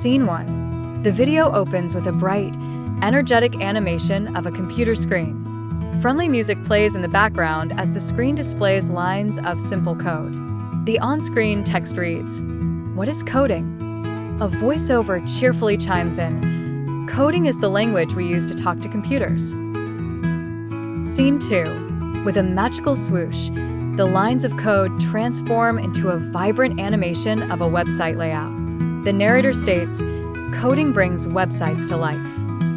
Scene 1. The video opens with a bright, energetic animation of a computer screen. Friendly music plays in the background as the screen displays lines of simple code. The on-screen text reads, "What is coding?" A voiceover cheerfully chimes in, "Coding is the language we use to talk to computers." Scene 2. With a magical swoosh, the lines of code transform into a vibrant animation of a website layout. The narrator states, "Coding brings websites to life."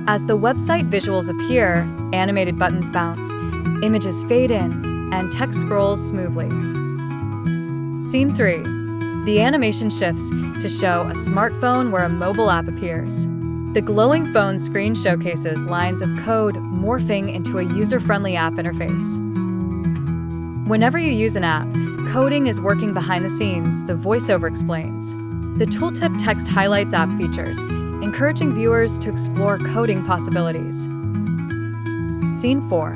As the website visuals appear, animated buttons bounce, images fade in, and text scrolls smoothly. Scene 3. The animation shifts to show a smartphone where a mobile app appears. The glowing phone screen showcases lines of code morphing into a user-friendly app interface. Whenever you use an app, coding is working behind the scenes, the voiceover explains. The tooltip text highlights app features, encouraging viewers to explore coding possibilities. Scene 4.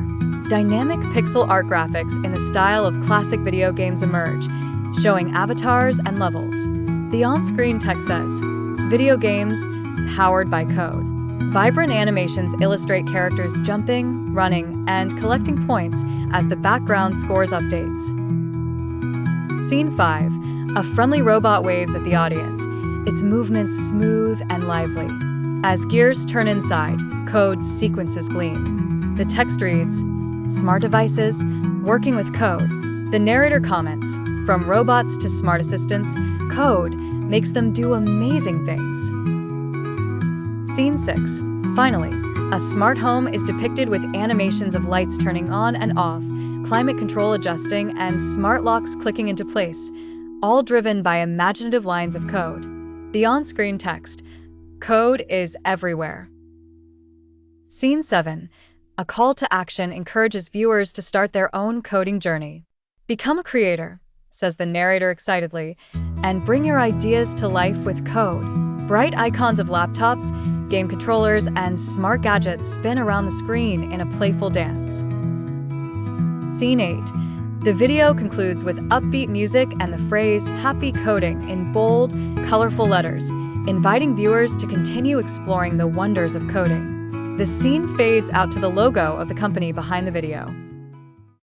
Dynamic pixel art graphics in the style of classic video games emerge, showing avatars and levels. The on-screen text says, "Video games powered by code." Vibrant animations illustrate characters jumping, running, and collecting points as the background scores updates. Scene 5. A friendly robot waves at the audience, its movements smooth and lively. As gears turn inside, code sequences gleam. The text reads, "Smart devices, working with code." The narrator comments, "From robots to smart assistants, code makes them do amazing things." Scene 6. Finally, a smart home is depicted with animations of lights turning on and off, climate control adjusting, and smart locks clicking into place, all driven by imaginative lines of code. The on-screen text, "Code is everywhere." Scene 7. A call to action encourages viewers to start their own coding journey. "Become a creator," says the narrator excitedly, "and bring your ideas to life with code." Bright icons of laptops, game controllers, and smart gadgets spin around the screen in a playful dance. Scene 8. The video concludes with upbeat music and the phrase "Happy Coding" in bold, colorful letters, inviting viewers to continue exploring the wonders of coding. The scene fades out to the logo of the company behind the video.